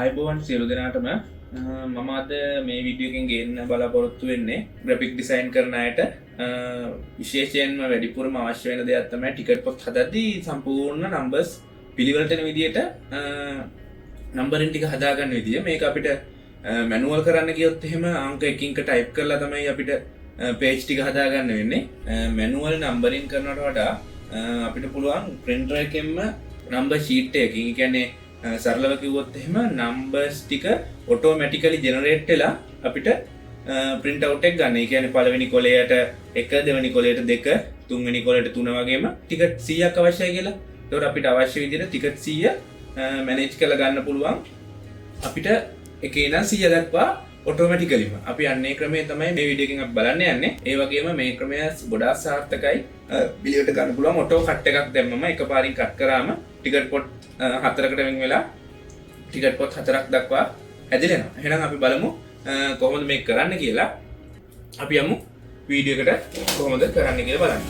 අයිබෝවන් සියලු දෙනාටම මම අද මේ වීඩියෝ එකෙන් ගේන්න බලාපොරොත්තු වෙන්නේ ග්‍රැෆික් ඩිසයින් කරන අයට විශේෂයෙන්ම වැඩිපුරම අවශ්‍ය වෙන දෙයක් තමයි ටිකට් පොත් හදද්දී සම්පූර්ණ නම්බර්ස් පිළිවෙලට එන විදියට නම්බරින් ටික හදාගන්න විදිය. මේක අපිට මැනුවල් කරන්න ගියොත් එහෙම අංක එකින් එක ටයිප් කරලා තමයි අපිට පේජ් ටික හදාගන්න වෙන්නේ. මැනුවල් නම්බරින් කරනවට වඩා අපිට පුළුවන් ප්‍රින්ටර් එකෙන්ම නම්බර් ෂීට් එකකින්, ඒ කියන්නේ සරලව කිව්වොත් එහෙම නම්බර්ස් ටික ඔටෝමැටිකලි ජෙනරේට් වෙලා අපිට print out එක ගන්න. ඒ කියන්නේ පළවෙනි කොලයට 1, දෙවෙනි කොලයට 2, තුන්වෙනි කොලයට 3 වගේම ටිකට් 100ක් අවශ්‍යයි කියලා. ඒකට අපිට අවශ්‍ය විදිහට ටිකට් 100 මැනේජ් කරලා ගන්න පුළුවන්. අපිට එකේ ඉඳන් 100 දක්වා ඔටෝමැටිකලිම. අපි අන්නේ ක්‍රමය තමයි මේ වීඩියෝ එකෙන් අපි බලන්න යන්නේ. ඒ වගේම මේ ක්‍රමය ගොඩාක් සාර්ථකයි. පිළිවෙලට ගන්න පුළුවන්. ඔටෝ කට් එකක් දැම්මම එකපාරින් කට් කරාම ටිකට් පොත් 4කට වෙන් වෙලා ටිකට් පොත් 4ක් දක්වා හැදිලා යනවා. එහෙනම් අපි බලමු කොහොමද මේක කරන්න කියලා. අපි යමු වීඩියෝ එකට කොහොමද කරන්න කියලා බලන්න.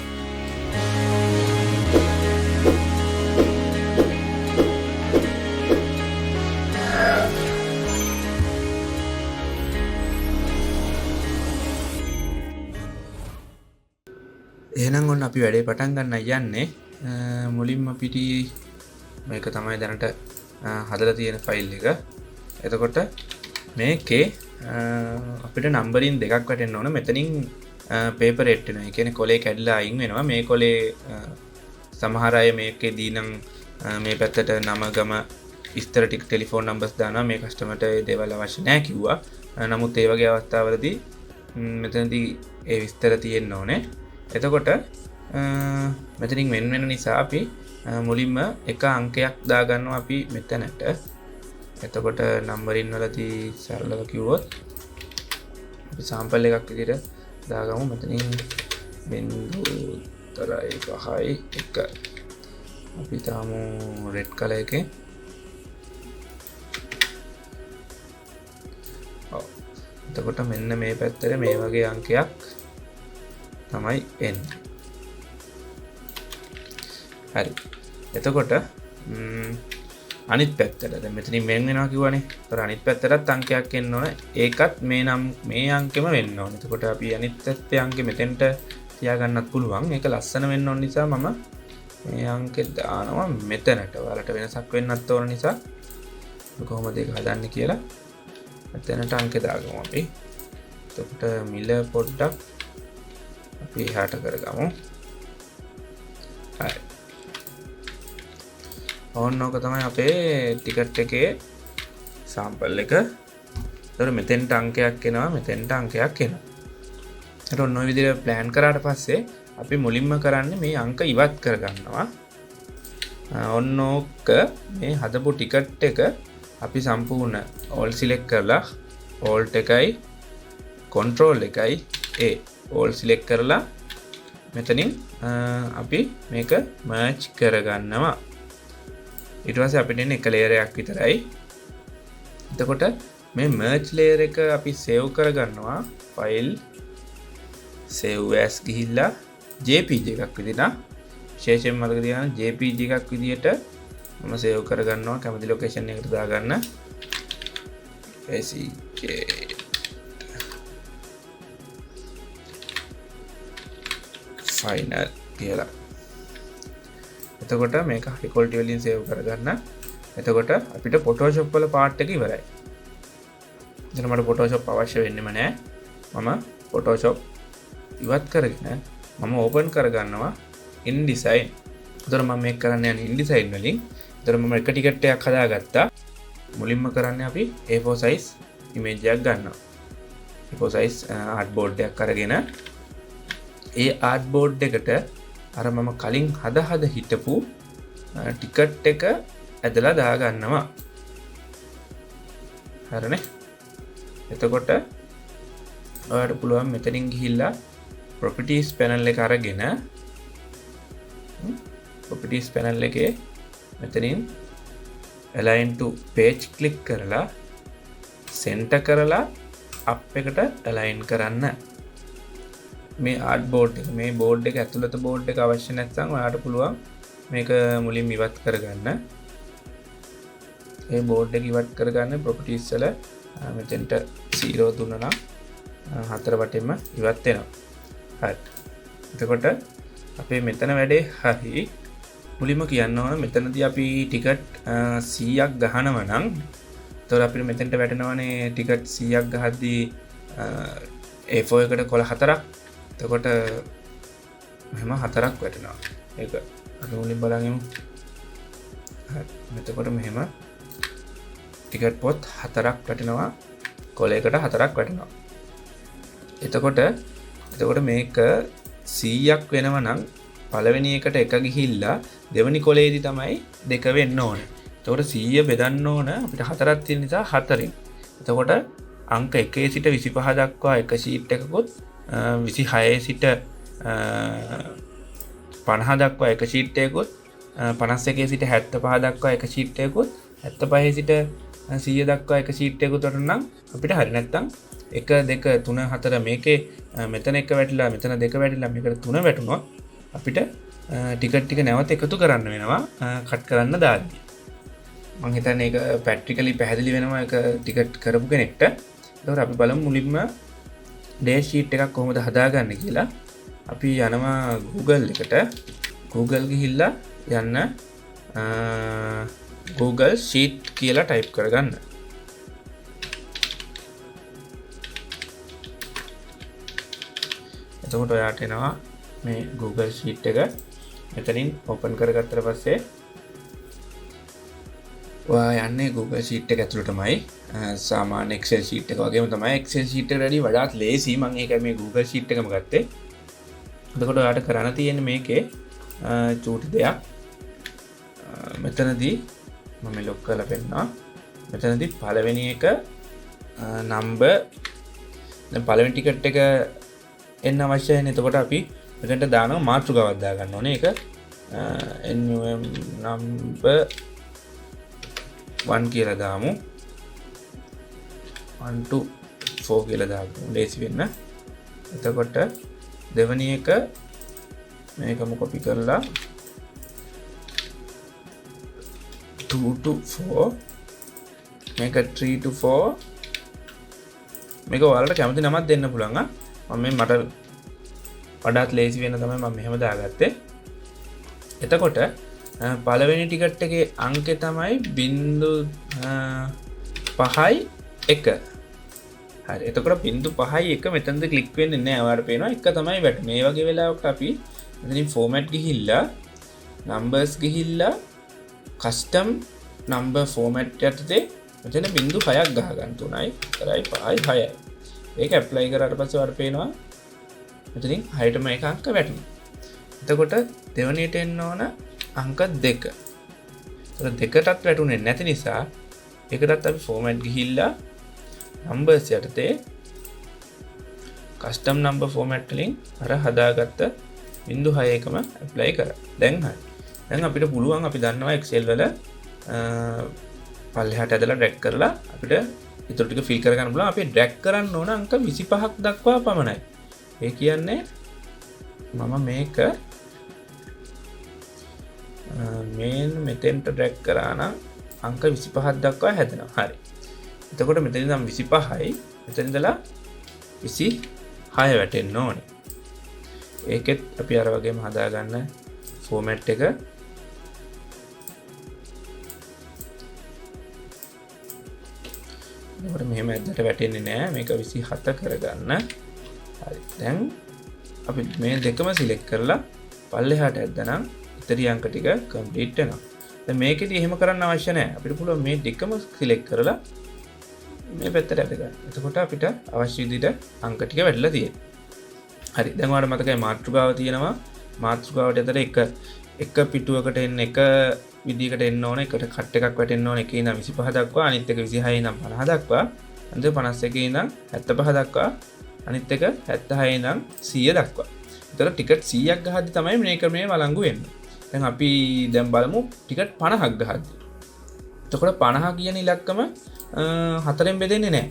එහෙනම් ඔන්න අපි වැඩේ පටන් ගන්න යන්නේ. මුලින්ම පිටි මේක තමයි දැනට හදලා තියෙන ෆයිල් එක. එතකොට මේකේ අපිට නම්බරින් දෙකක් වැටෙන්න ඕන. මෙතනින් පේපර් එට් වෙනවා. ඒ කියන්නේ කොලේ කැඩලා අයින් වෙනවා. මේ කොලේ සමහර අය මේකේදී නම් මේ පැත්තට නම ගම විස්තර ටික ටෙලිෆෝන් නම්බර්ස් දානවා. මේ කස්ටමර්ට ඒ දේවල් අවශ්‍ය නැහැ කිව්වා. නමුත් ඒ වගේ අවස්ථාවලදී මෙතනදී ඒ විස්තර තියෙන්න ඕනේ. එතකොට මෙතනින් වෙන වෙන නිසා අපි මුලින්ම එක අංකයක් දාගන්නවා අපි මෙතනට. එතකොට නම්බරින් වලදී සරලව කිව්වොත් අපි සාම්පල් එකක් විදිහට දාගමු. මෙතනින් 0.5 අපි තාමු රෙඩ් කලර් එකේ. එතකොට මෙන්න මේ පැත්තට මේ වගේ අංකයක් තමයි එන්නේ. හරි. එතකොට අනිත් පැත්තට දැන් මෙතනින් වෙන වෙනවා කිව්වනේ. ඒතර අනිත් පැත්තටත් අංකයක් එන්න ඕන. ඒකත් මේ අංකෙම වෙන්න ඕන. එතකොට අපි අනිත් පැත්තේ අංකෙ මෙතෙන්ට තියාගන්නත් පුළුවන්. ඒක ලස්සන වෙන්න ඕන නිසා මම මේ අංකෙ දානවා මෙතනට. ඔයාලට වෙනසක් වෙන්නත් ඕන නිසා කොහොමද ඒක හදන්නේ කියලා මෙතනට අංකෙ දාගමු අපි. එතකොට මිල පොඩ්ඩක් අපි එහාට කරගමු. හරි. ඕනෝක තමයි අපේ ටිකට් එකේ සාම්පල් එක. ඒතර මෙතෙන්ට අංකයක් එනවා, මෙතෙන්ට අංකයක් එනවා. ඒතර ඔන්න ඔය විදිහට ප්ලෑන් කරාට පස්සේ අපි මුලින්ම කරන්නේ මේ අංක ඉවත් කරගන්නවා. ඔන්න ඕක මේ හදපු ටිකට් එක අපි සම්පූර්ණ all select කරලා alt එකයි control එකයි all select කරලා මෙතනින් අපි මේක merge කරගන්නවා. ඊට පස්සේ අපිට එන්නේ එක layer එකක් විතරයි. එතකොට මේ merge layer එක අපි save කරගන්නවා. file save as ගිහිල්ලා jpg එකක් විදිහට විශේෂයෙන්ම මතක තියාගන්න jpg එකක් විදිහට මම save කරගන්නවා. කැමති location එකකට දාගන්න. SEK final කියලා. එතකොට මේක high quality වලින් save කරගන්න. එතකොට අපිට Photoshop වල part එක ඉවරයි. දැන් මට Photoshop අවශ්‍ය වෙන්නෙම නැහැ. මම Photoshop ඉවත් කරගෙන මම open කරගන්නවා InDesign. එතකොට මම මේක කරන්න යන්නේ InDesign වලින්. එතකොට මම එක ටිකට් එකක් හදාගත්තා. මුලින්ම කරන්නේ අපි A4 size image එකක් ගන්නවා. A4 size artboard එකක් අරගෙන ඒ ආර්ට්බෝඩ් එකට අර මම කලින් හද හිටපු ටිකට් එක ඇදලා දාගන්නවා. හරිනේ. එතකොට ඔයාලට පුළුවන් මෙතනින් ගිහිල්ලා properties panel එක අරගෙන properties panel එකේ මෙතනින් align to page click කරලා center කරලා up එකට align කරන්න. මේ ආර්ට්බෝඩ් එක මේ බෝඩ් එක ඇතුළත බෝඩ් එක අවශ්‍ය නැත්නම් ඔයාලට පුළුවන් මේක මුලින්ම ඉවත් කරගන්න. ඒ බෝඩ් එක ඉවත් කරගන්න ප්‍රොපර්ටිස් වල මෙතෙන්ට 0 දුන්නා නම් හතර වටෙම ඉවත් වෙනවා. හරි. එතකොට අපේ මෙතන වැඩේ හරි. මුලින්ම කියන්න ඕන මෙතනදී අපි ටිකට් 100ක් ගහනවා නම් එතකොට අපිට මෙතෙන්ට වැටෙනවානේ ටිකට් 100ක් ගහද්දී A4 එකට කොළ 4ක්. එතකොට මෙහෙම 4ක් වැටෙනවා. ඒක අපි මුලින් බලන් යමු. හරි. එතකොට මෙහෙම ටිකට් පොත් 4ක් වැටෙනවා. කොළයකට 4ක් වැටෙනවා. එතකොට මේක 100ක් වෙනවා නම් පළවෙනි එකට එක ගිහිල්ලා දෙවෙනි කොළයේදී තමයි දෙක වෙන්න ඕනේ. එතකොට 100 බෙදන්න ඕන අපිට 4ක් තියෙන නිසා 4න්. එතකොට අංක 1 සිට 25 දක්වා එක ෂීට් එකකුත් 26 සිට 50 දක්වා එක ෂීට් එකකුත් 51 සිට 75 දක්වා එක ෂීට් එකකුත් 75 සිට 100 දක්වා එක ෂීට් එකකුත් නම් අපිට හරි. නැත්තම් 1 2 3 4 මේකේ මෙතන එක වැටිලා මෙතන දෙක වැටිලා මේකට 3 වැටුණොත් අපිට ටිකට් ටික නැවත එකතු කරන්න වෙනවා කට් කරන්න දාද්දි. මම හිතන්නේ ඒක ප්‍රැක්ටිකලි පැහැදිලි වෙනවා ඒක ටිකට් කරපු කෙනෙක්ට. ඒතකොට අපි බලමු මුලින්ම ඩේට් ෂීට් එකක් කොහොමද හදාගන්නේ කියලා. අපි යනවා Google එකට. Google ගිහිල්ලා යන්න Google Sheet කියලා ටයිප් කරගන්න. එතකොට ඔයාට එනවා මේ Google Sheet එක. මෙතනින් ඕපන් කරගත්තට පස්සේ ඔයා යන්නේ Google Sheet එක ඇතුළටමයි. සාමාන්‍ය Excel sheet එක වගේම තමයි. Excel sheet එකට වඩා වඩාත් ලේසි. මම ඒක මේ Google Sheet එකම ගත්තේ. එතකොට ඔයාට කරන්න තියෙන්නේ මේකේ චූටි දෙයක්. මෙතනදී මම ලොක් කරලා පෙන්නනවා. මෙතනදී පළවෙනි එක නම්බර් දැන් පළවෙනි ටිකට් එක එන්න අවශ්‍යයි නේ. එතකොට අපි මෙතනට දානවා මාතෘකාවක් දා ගන්න ඕනේ. ඒක NUM number 1 කියලා දාමු. 1 to 4 කියලා දාමු. ලේසි වෙන්න. එතකොට දෙවෙනි එක මේකම කොපි කරලා 2 to 4 මේක 3 to 4 මේක ඔයාලට කැමති නමක් දෙන්න පුළුවන්. මම මේ මට වඩාත් ලේසි වෙන තමයි මම මෙහෙම දාගත්තේ. එතකොට පළවෙනි ටිකට් එකේ අංකය තමයි 0.5යි 1. හරි. එතකොට 0.5යි 1 මෙතනද ක්ලික් වෙන්නේ නැහැ. ඔයාලට පේනවා 1 තමයි වැටුනේ. මේ වගේ වෙලාවකට අපි මෙතනින් format ගිහිල්ලා numbers ගිහිල්ලා custom number format යටතේ මෙතන 0.6ක් ගහ ගන්න 3යි 4යි 5යි 6යි. ඒක apply කරාට පස්සේ ඔයාලට පේනවා මෙතනින් 6ටම එක අංක වැටුණා. එතකොට දෙවෙනියට එන්න ඕන අංක 2. ඒක දෙකටත් වැටුනේ නැති නිසා ඒකටත් අපි format ගිහිල්ලා numbers යටතේ custom number format වලින් අර හදාගත්ත 0.6කම apply කරා. දැන් හරි. දැන් අපිට පුළුවන් අපි දන්නවා Excel වල පල්ලෙහාට ඇදලා drag කරලා අපිට ඊටු ටික fill කරගන්න පුළුවන්. අපි drag කරන්න ඕන අංක 25ක් දක්වා පමණයි. ඒ කියන්නේ මම මේක මෙතෙන්ට drag කරා නම් අංක 25ක් දක්වා හැදෙනවා. හරි. එතකොට මෙතන ඉඳන් 25යි මෙතන ඉඳලා 26 වැටෙන්න ඕනේ. ඒකෙත් අපි අර වගේම හදාගන්න format එක එතකොට මෙහෙම ඇද්දට වැටෙන්නේ නැහැ. මේක 27 කරගන්න. හරි. දැන් අපි මේ දෙකම select කරලා පල්ලෙහාට ඇද්දනම් ඉතිරි අංක ටික complete වෙනවා. දැන් මේකෙදි එහෙම කරන්න අවශ්‍ය නැහැ. අපිට පුළුවන් මේ දෙකම select කරලා මේ පැත්තට ඇද ගන්න. එතකොට අපිට අවශ්‍ය විදිහට අංක ටික වැටලා තියෙනවා. හරි. දැන් ඔයාලට මතකයි මාතෘකාව තියෙනවා. මාතෘකාවට ඇතර එක පිටුවකට එන්න එක විදිහකට එන්න ඕන. එකට කට් එකක් වැටෙන්න ඕන. එකේ ඉඳන් 25 දක්වා අනිත් එක 26 ඉඳන් 50 දක්වා අන්තිම 51 ඉඳන් 75 දක්වා අනිත් එක 76 ඉඳන් 100 දක්වා. ඒතර ටිකට් 100ක් ගහද්දි තමයි මේ ක්‍රමයේ වළංගු වෙන්නේ. දැන් අපි දැන් බලමු ටිකට් 50ක් ගහද්දි. එතකොට 50 කියන ඉලක්කම 4ෙන් බෙදෙන්නේ නැහැ.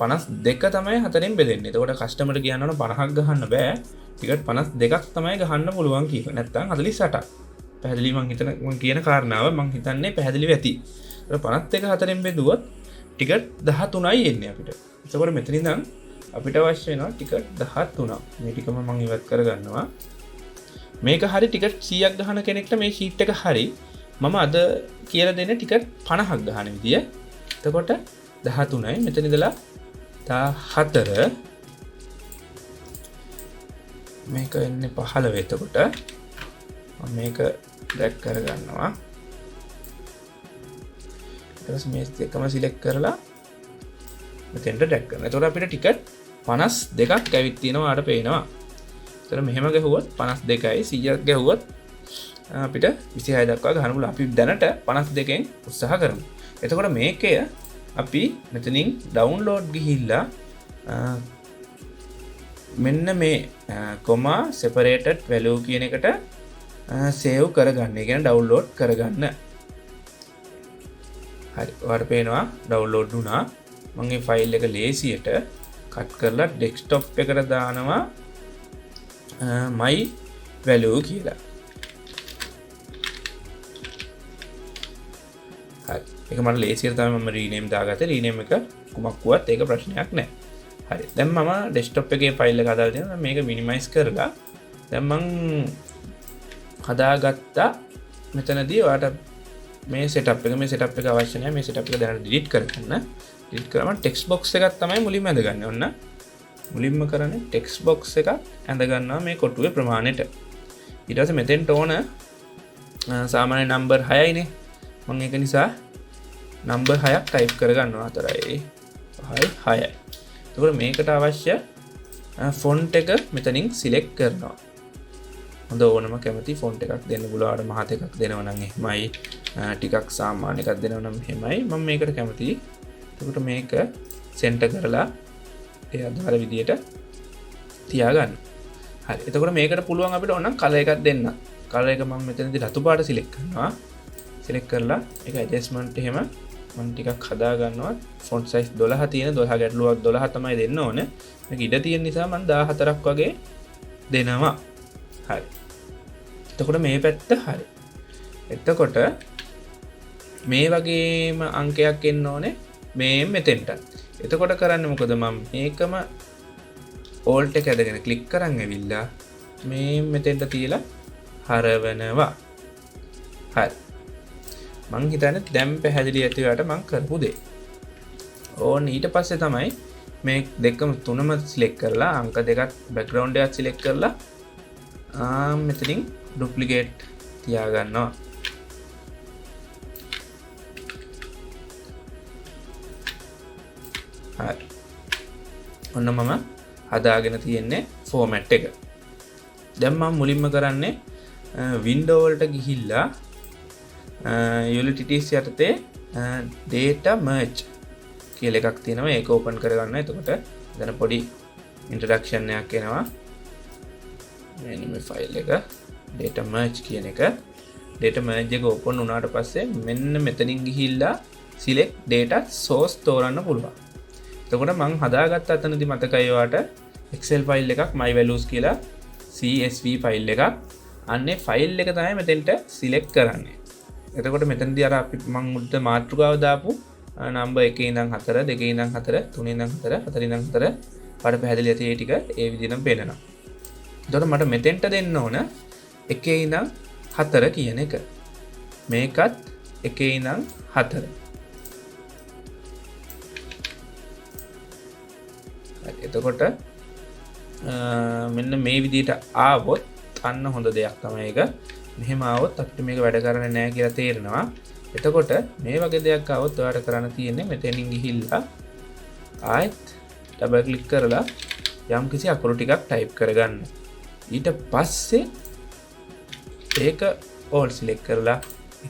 52 තමයි 4ෙන් බෙදෙන්නේ. එතකොට කස්ටමර්ට කියන්න ඕන 50ක් ගහන්න බෑ. ටිකට් 52ක් තමයි ගහන්න පුළුවන් කීක. නැත්නම් 48ක්. පැහැදිලි මම කියන කාරණාව මම හිතන්නේ පැහැදිලිව ඇති. 51 4න් බෙදුවොත් ටිකට් 13යි එන්නේ අපිට. එතකොට මෙතන ඉඳන් අපිට අවශ්‍ය වෙනවා ටිකට් 13. මේ ටිකම මම ඉවත් කරගන්නවා. මේක හරි ටිකට් 100ක් ගහන කෙනෙක්ට මේ ෂීට් එක හරි. මම අද කියලා දෙන ටිකට් 50ක් ගහන විදිය. එතකොට 13යි මෙතන ඉඳලා 14 මේක එන්නේ 15 එතකොට මම මේක ඩ්‍රැග් කරගන්නවා. ඊට පස්සේ මේ එකම සිලෙක්ට් කරලා මෙතෙන්ට ඩ්‍රැග් කරනවා. එතකොට අපිට ටිකට් 52ක් ඇවිත් තියෙනවා ආට පේනවා. ඒතර මෙහෙම ගහුවොත් 52යි 100ක් ගහුවොත් අපිට 26 දක්වා ගන්න පුළුවන්. අපි දැනට 52කින් උත්සාහ කරමු. එතකොට මේකය අපි මෙතනින් ඩවුන්ලෝඩ් ගිහිල්ලා මෙන්න මේ කොමා separated value කියන එකට සේව් කරගන්න. ඒ කියන්නේ ඩවුන්ලෝඩ් කරගන්න. හරි. ඔයාලට පේනවා ඩවුන්ලෝඩ් වුණා. මම මේ ෆයිල් එක ලේසියට කට් කරලා ඩෙස්ක්ටොප් එකට දානවා my value කියලා. හරි. ඒක මට ලේසියට තමයි මම රීනේම් දාගත්තේ. රීනේම් එක කුමක් වුවත් ඒක ප්‍රශ්නයක් නැහැ. හරි. දැන් මම ඩෙස්ක්ටොප් එකේ ෆයිල් එක හදාලා තියෙනවා. මේක මිනිමයිස් කරලා දැන් මම හදාගත්තා. මෙතනදී ඔයාලට මේ setup එක අවශ්‍ය නැහැ. මේ setup එක දැනට delete කරගන්න. delete කරාම text box එකක් තමයි මුලින්ම ඇඳගන්නේ. ඔන්න මුලින්ම කරන්නේ text box එකක් ඇඳ ගන්නවා මේ කොටුවේ ප්‍රමාණයට. ඊට පස්සේ මෙතෙන්ට ඕන සාමාන්‍ය number 6යිනේ. මම ඒක නිසා number 6ක් type කරගන්නවා. 4යි 5යි 6යි. එතකොට මේකට අවශ්‍ය font එක මෙතනින් select කරනවා. හොඳ ඕනම කැමති font එකක් දෙන්න පුළුවන්. මහත් එකක් දෙනවා නම් එහෙමයි. ටිකක් සාමාන්‍ය එකක් දෙනවා නම් එහෙමයි. මම මේකට කැමතියි. එතකොට මේක center කරලා ඒ අදාළ විදියට තියාගන්න. හරි. එතකොට මේකට පුළුවන් අපිට ඕන නම් color එකක් දෙන්න. color එක මම මෙතනදී රතු පාට select කරනවා. select කරලා ඒක adjustment එහෙම මම ටිකක් හදා ගන්නවා. font size 12 තියෙන 12 ගැටලුවක් 12 තමයි දෙන්න ඕන. මේක ඉඩ තියෙන නිසා මම 14ක් වගේ දෙනවා. හරි. එතකොට මේ පැත්ත හරි. එතකොට මේ වගේම අංකයක් එන්න ඕනේ මේ මෙතෙන්ට. එතකොට කරන්නේ මොකද මම මේකම alt එක ඇදගෙන ක්ලික් කරන් ඇවිල්ලා මේ මෙතෙන්ට තියලා හරවනවා. හරි. මං හිතන්නේ දැන් පැහැදිලි ඇති ඔයාලට මං කරපු දේ. ඕන් ඊට පස්සේ තමයි මේ දෙකම තුනම සිලෙක්ට් කරලා අංක දෙකක් බෑග්ග්‍රවුන්ඩ් එකක් සිලෙක්ට් කරලා මෙතනින් ඩුප්ලිකේට් තියාගන්නවා. හරි. ඔන්න මම හදාගෙන තියෙන්නේ ෆෝමැට් එක. දැන් මම මුලින්ම කරන්නේ වින්ඩෝ වලට ගිහිල්ලා utilities යටතේ data merge කියලා එකක් තියෙනවා. ඒක ඕපන් කරගන්න. එතකොට දැන් පොඩි ඉන්ට්‍රොඩක්ෂන් එකක් එනවා. මෙන්න මේ ෆයිල් එක data merge කියන එක. data merge එක ඕපන් වුණාට පස්සේ මෙන්න මෙතනින් ගිහිල්ලා select data source තෝරන්න පුළුවන්. එතකොට මම හදාගත්ත අතනදී මතකයි ඔයාලට Excel ෆයිල් එකක් my values කියලා CSV ෆයිල් එකක්. අන්නේ ෆයිල් එක තමයි මෙතෙන්ට select කරන්නේ. එතකොට මෙතනදී අර අපි මම මුද්ද මාතෘකාව දාපු නම්බර් 1 ඉඳන් 4 2 ඉඳන් 4 3 ඉඳන් 4 4 ඉඳන් 4 පාඩ පැහැදිලි ඇති ඒ ටික ඒ විදිහටම පේනවා. එතකොට මට මෙතෙන්ට දෙන්න ඕන 1 ඉඳන් 4 කියන එක. මේකත් 1 ඉඳන් 4. එතකොට මෙන්න මේ විදිහට ආවොත් අන්න හොඳ දෙයක් තමයි ඒක. මෙහෙම ආවොත් අපිට මේක වැඩ කරන්නේ නැහැ කියලා තේරෙනවා. එතකොට මේ වගේ දෙයක් ආවොත් ඔයාලට කරන්න තියෙන්නේ මෙතනින් ගිහිල්ලා ආයෙත් ඩබල් ක්ලික් කරලා යම් කිසි අකුරු ටිකක් ටයිප් කරගන්න. ඊට පස්සේ ඒක all select කරලා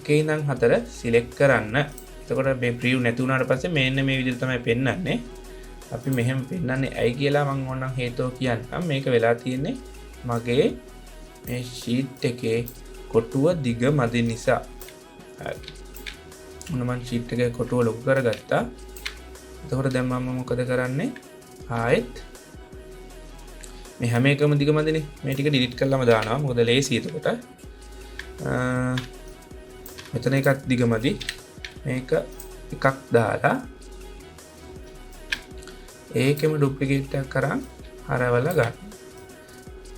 1 ඉඳන් 4 select කරන්න. එතකොට මේ preview නැති වුණාට පස්සේ මෙන්න මේ විදිහට තමයි පෙන්වන්නේ. අපි මෙහෙම පෙන්වන්නේ ඇයි කියලා මම ඕනනම් හේතුව කියන්නම්. මේක වෙලා තියෙන්නේ මගේ මේ sheet එකේ කොටුව දිග මදි නිසා. හරි. මම sheet එකේ කොටුව ලොකු කරගත්තා. එතකොට දැන් මම මොකද කරන්නේ? ආයෙත් මේ හැම එකම දිග මදිනේ. මේ ටික delete කරලාම දානවා. මොකද ලේසි එතකොට. මෙතන එකක් දිග මදි. මේක එකක් දාලා ඒකෙම ඩුප්ලිකේට් එකක් කරන් හරවලා ගන්න.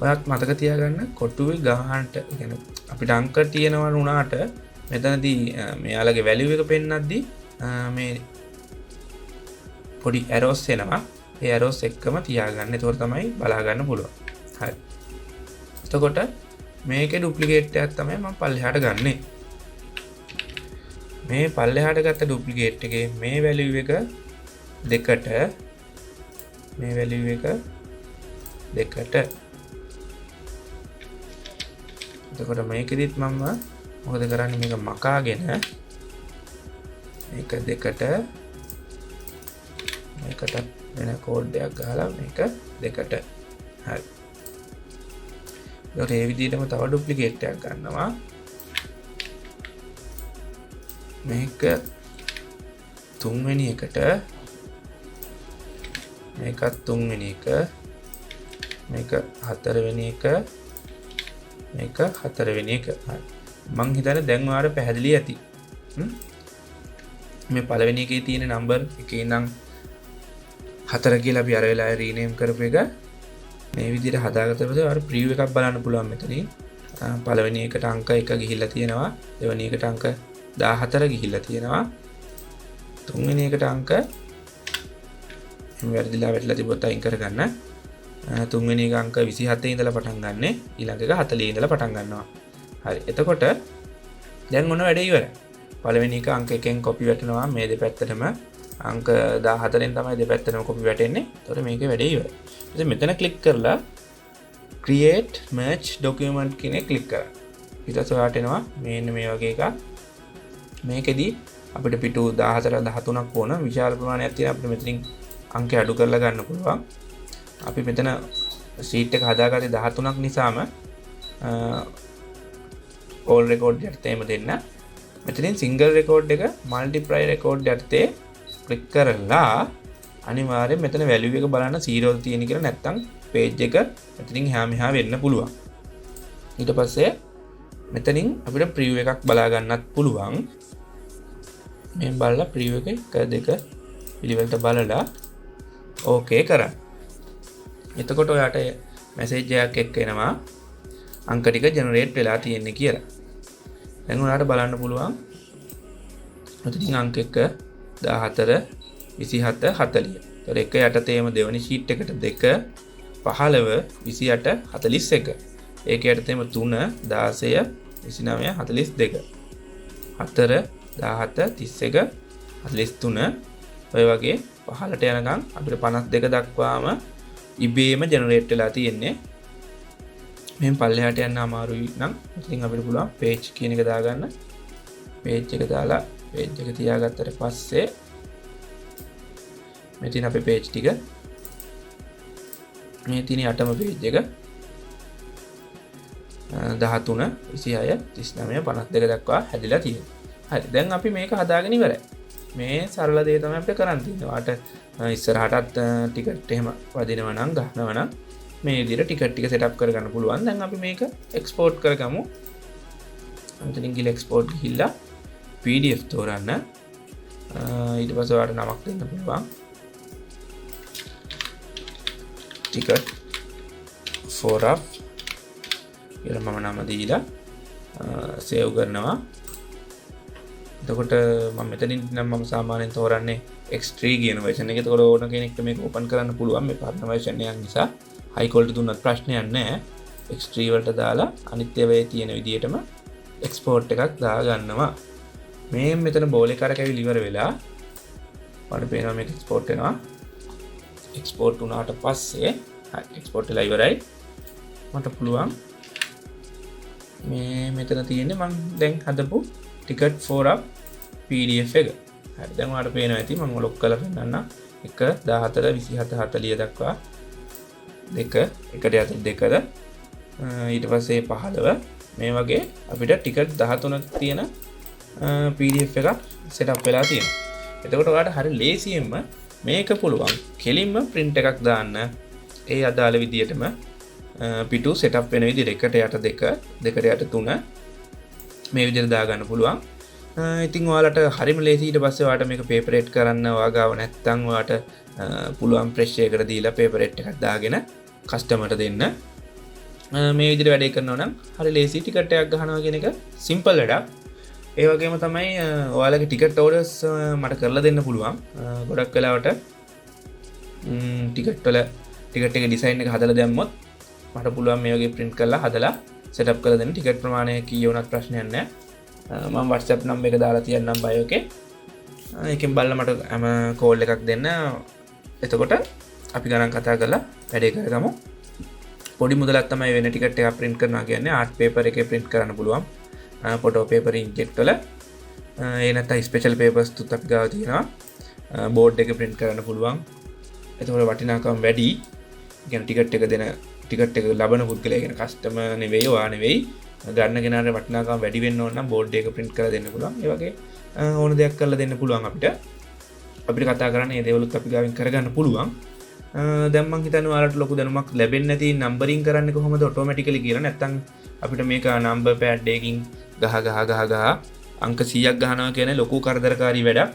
ඔයත් මතක තියාගන්න කොටුවේ ගාහන්ට කියන්නේ අපිට අංක තියෙනවා වුණාට මෙතනදී මෙයාලගේ වැලියු එක පෙන්නද්දී මේ පොඩි ඇරෝස් එනවා. ඒ ඇරෝස් එක්කම තියාගන්න. ඒතකොට තමයි බලා ගන්න පුළුවන්. හරි. එතකොට මේකේ ඩුප්ලිකේට් එකක් තමයි මම පල්ලෙහාට ගන්නෙ. මේ පල්ලෙහාට ගත්ත ඩුප්ලිකේට් එකේ මේ වැලියු එක දෙකට මේ වැලියු එක දෙකට. එතකොට මේකෙදිත් මම මොකද කරන්නේ මේක මකාගෙන මේක දෙකට මේකට වෙන කෝඩ් එකක් ගහලා මේක දෙකට. හරි. ඒකට මේ විදිහටම තව ඩුප්ලිකේට් එකක් ගන්නවා. මේක තුන්වෙනි එකට මේකත් තුන්වෙනි එක මේක හතරවෙනි එක මේක හතරවෙනි එක. හරි. මං හිතන්නේ දැන් ඔයාලට පැහැදිලි ඇති. මේ පළවෙනි එකේ තියෙන නම්බර් එකේ ඉඳන් 4 කියලා අපි අර වෙලාවේ රීනේම් කරපු එක මේ විදිහට හදාගත්ත පස්සේ ඔයාලට ප්‍රිව් එකක් බලන්න පුළුවන් මෙතනින්. පළවෙනි එකට අංක 1 ගිහිල්ලා තියෙනවා. දෙවෙනි එකට අංක 14 ගිහිල්ලා තියෙනවා. තුන්වෙනි එකට අංක වැරදිලා වැටලා තිබුණත් අයින් කරගන්න. තුන්වෙනි එක අංක 27 ඉඳලා පටන් ගන්න. ඊළඟ එක 40 ඉඳලා පටන් ගන්නවා. හරි. එතකොට දැන් ඔන්න වැඩේ ඉවරයි. පළවෙනි එක අංක 1ෙන් කොපි වැටෙනවා මේ දෙපැත්තටම. අංක 14ෙන් තමයි දෙපැත්තටම කොපි වැටෙන්නේ. එතකොට මේකේ වැඩේ ඉවරයි. ඉතින් මෙතන ක්ලික් කරලා create merge document කියන එක ක්ලික් කරන්න. ඊට පස්සේ ඔයාලට එනවා මේන්න මේ වගේ එකක්. මේකෙදි අපිට පිටු 14 13ක් ඕන විශාල ප්‍රමාණයක් තියෙන අපිට මෙතනින් අංක අඩු කරලා ගන්න පුළුවන්. අපි මෙතන ෂීට් එක හදාගත්තේ 13ක් නිසාම all record යටතේම දෙන්න. මෙතනින් single record එක multiply record යටතේ ක්ලික් කරලා අනිවාර්යෙන් මෙතන value එක බලන්න 0 තියෙන කියලා නැත්තම් page එක මෙතනින් එහා මෙහා වෙන්න පුළුවන්. ඊට පස්සේ මෙතනින් අපිට preview එකක් බලා ගන්නත් පුළුවන්. මේ බලලා preview එක 1 2 පිළිවෙලට බලලා ඕකේ කරන්න. එතකොට ඔයාට මැසේජ් එකක් එක්ක එනවා අංක ටික ජෙනරේට් වෙලා තියෙන්නේ කියලා. දැන් ඔයාලට බලන්න පුළුවන් මෙතනින් අංක 1 14 27 40. ඒතර එක යටතේම දෙවෙනි ෂීට් එකට 2 15 28 41. ඒක යටතේම 3 16 29 42. 4 17 31 43 ඔය වගේ 15ට යනකම් අපිට 52 දක්වාම ඉබේම ජෙනරේට් වෙලා තියෙන්නේ. මෙහෙන් පල්ලෙහාට යන්න අමාරුයි නම් ඉතින් අපිට පුළුවන් page කියන එක දාගන්න. page එක දාලා page එක තියාගත්තට පස්සේ මෙතන අපේ page ටික මේ තියෙන යටම page එක 13 26 39 52 දක්වා හැදිලා තියෙනවා. හරි. දැන් අපි මේක හදාගෙන ඉවරයි. මේ සරල දේ තමයි අපිට කරන්න තියෙන්නේ. වාට ඉස්සරහටත් ටිකට් එහෙම වදිනවා නම් ගන්නවා නම් මේ විදිහට ටිකට් ටික සෙටප් කරගන්න පුළුවන්. දැන් අපි මේක එක්ස්පෝර්ට් කරගමු. අන්තිමින් ගිහලා එක්ස්පෝර්ට් ගිහිල්ලා PDF තෝරන්න. ඊට පස්සේ ඔයාලට නමක් දෙන්න පුළුවන්. ටිකට් 4 කියලා මම නම දීලා සේව් කරනවා. එතකොට මම මෙතනින් නම් මම සාමාන්‍යයෙන් තෝරන්නේ X3 කියන version එක. එතකොට ඕන කෙනෙක්ට මේක open කරන්න පුළුවන් මේ පරණ version එක නිසා. high quality දුන්නත් ප්‍රශ්නයක් නැහැ. X3 වලට දාලා අනිත් ඒවායේ තියෙන විදිහටම export එකක් දා ගන්නවා. මේ මෙතන බෝලේ කරකැවිලි ඉවර වෙලා මට පේනවා මේක export වෙනවා. export වුණාට පස්සේ export වෙලා ඉවරයි. මට පුළුවන් මේ මෙතන තියෙන්නේ මම දැන් හදපු ticket 4 PDF එක. හරි. දැන් ඔයාලට පේනවා ඇති මම ලොක් කරලා පෙන්නන්නම්. 1 14 27 40 දක්වා 2 1 2ද ඊට පස්සේ 15 මේ වගේ අපිට ටිකට් 13ක් තියෙන PDF එකක් සෙටප් වෙලා තියෙනවා. එතකොට ඔයාලට හරිය ලේසියෙන්ම මේක පුළුවන් කෙලින්ම print එකක් දාන්න. ඒ අදාළ විදියටම පිටු සෙටප් වෙන විදිහට 1 යට 2 2 යට 3 මේ විදිහට දා ගන්න පුළුවන්. ඉතින් ඔයාලට හරිම ලේසියි. ඊට පස්සේ ඔයාලට මේක පේපර් රේට් කරන්න ඔයාගාව නැත්නම් ඔයාලට පුළුවන් ප්‍රෙස් එකකට දීලා පේපර් රේට් එකක් දාගෙන කස්ටමර්ට දෙන්න. මේ විදිහට වැඩේ කරනවා නම් හරි ලේසි. ටිකට් එකක් ගහනවා කියන එක සිම්පල් වැඩක්. ඒ වගේම තමයි ඔයාලගේ ටිකට් ඕඩර්ස් මට කරලා දෙන්න පුළුවන්. ගොඩක් වෙලාවට ටිකට් එක ඩිසයින් එක හදලා දැම්මොත් මට පුළුවන් මේ වගේ print කරලා හදලා setup කරලා දෙන්න. ටිකට් ප්‍රමාණය කීය වුණත් ප්‍රශ්නයක් නැහැ. මම WhatsApp number එක දාලා තියන්නම් bio එකේ. ඒකෙන් බලලා මට කෝල් එකක් දෙන්න. එතකොට අපි ගණන් කතා කරලා වැඩේ කරගමු. පොඩි මුදලක් තමයි වෙන ටිකට් එකක් print කරනවා කියන්නේ. ආර්ට් පේපර් එකේ print කරන්න පුළුවන්. ෆොටෝ පේපර් ඉන්ජෙක්ට් වල ඒ නැත්නම් ස්පෙෂල් පේපර්ස් තුත් අපි ගාව තියෙනවා. බෝඩ් එක print කරන්න පුළුවන්. එතකොට වටිනාකම වැඩි. කියන්නේ ටිකට් එක ලබන පුද්ගලයා කියන කස්ටමර් නෙවෙයි, ඔයා නෙවෙයි. ගන්න කෙනාට වටිනාකම වැඩි වෙන්න ඕන නම් බෝඩ් එක print කරලා දෙන්න පුළුවන්. ඒ වගේ ඕන දෙයක් කරලා දෙන්න පුළුවන් අපිට. අපිට කතා කරන්නේ මේ දේවලුත් අපි ගාවින් කරගන්න පුළුවන්. දැන් මං හිතන්නේ ඔයාලට ලොකු දැනුමක් ලැබෙන්නේ නැති නම්බරින් කරන්නේ කොහොමද ඔටෝමැටිකලි කියලා. නැත්නම් අපිට මේක නම්බර් පෑඩ් එකකින් ගහ අංක 100ක් ගහනවා කියන්නේ ලොකු කරදරකාරී වැඩක්.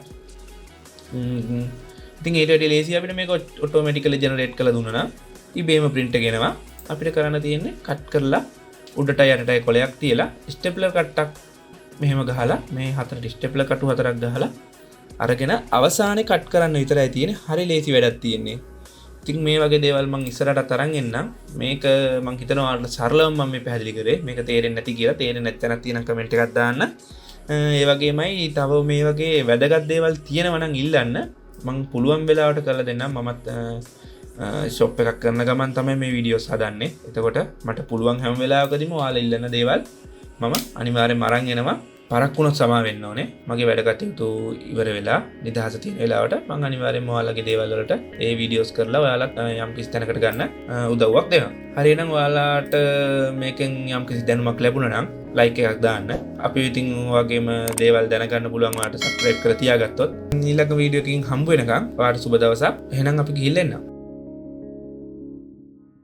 ඉතින් ඒට වැඩි ලේසි අපිට මේක ඔටෝමැටිකලි ජෙනරේට් කරලා දුන්නා නම් ඉබේම print එක එනවා. අපිට කරන්න තියෙන්නේ කට් කරලා උඩට යටට කොලයක් තියලා ස්ටෙප්ලර් කට්ටක් මෙහෙම ගහලා මේ හතරට ස්ටෙප්ලර් කටු හතරක් ගහලා අරගෙන අවසානයේ කට් කරන්න විතරයි තියෙන්නේ. හරි ලේසි වැඩක් තියෙන්නේ. ඉතින් මේ වගේ දේවල් මම ඉස්සරහට අරන් එන්නම්. මේක මම හිතනවා ඔයාලට සරලවම මම මේ පැහැදිලි කරේ. මේක තේරෙන්නේ නැති කියලා තේරෙන්නේ නැත්නම් තියෙන කමෙන්ට් එකක් දාන්න. ඒ වගේමයි තව මේ වගේ වැදගත් දේවල් තියෙනවා නම් ඉල්ලන්න. මම පුළුවන් වෙලාවට කරලා දෙන්නම්. මමත් ෂොප් එකක් කරන ගමන් තමයි මේ වීඩියෝස් හදන්නේ. එතකොට මට පුළුවන් හැම වෙලාවකදීම ඔයාලා ඉල්ලන දේවල් මම අනිවාර්යෙන්ම අරන් එනවා. පරක් වුණොත් සමා වෙන්න ඕනේ. මගේ වැඩ කටයුතු ඉවර වෙලා නිදහස තියෙන වෙලාවට මම අනිවාර්යෙන්ම ඔයාලගේ දේවල් වලට ඒ වීඩියෝස් කරලා ඔයාලත් යම් කිසි තැනකට ගන්න උදව්වක් දෙනවා. හරි එහෙනම් ඔයාලට මේකෙන් යම් කිසි දැනුමක් ලැබුණා නම් ලයික් එකක් දාන්න. අපි ඉතින් වගේම දේවල් දැනගන්න පුළුවන් ඔයාලට සබ්ස්ක්‍රයිබ් කරලා තියාගත්තොත් ඊළඟ වීඩියෝ එකකින් හම්බ වෙනකම් ඔයාලට සුබ දවසක්. එහෙනම් අපි ගිහිල්ලා එන්නම්.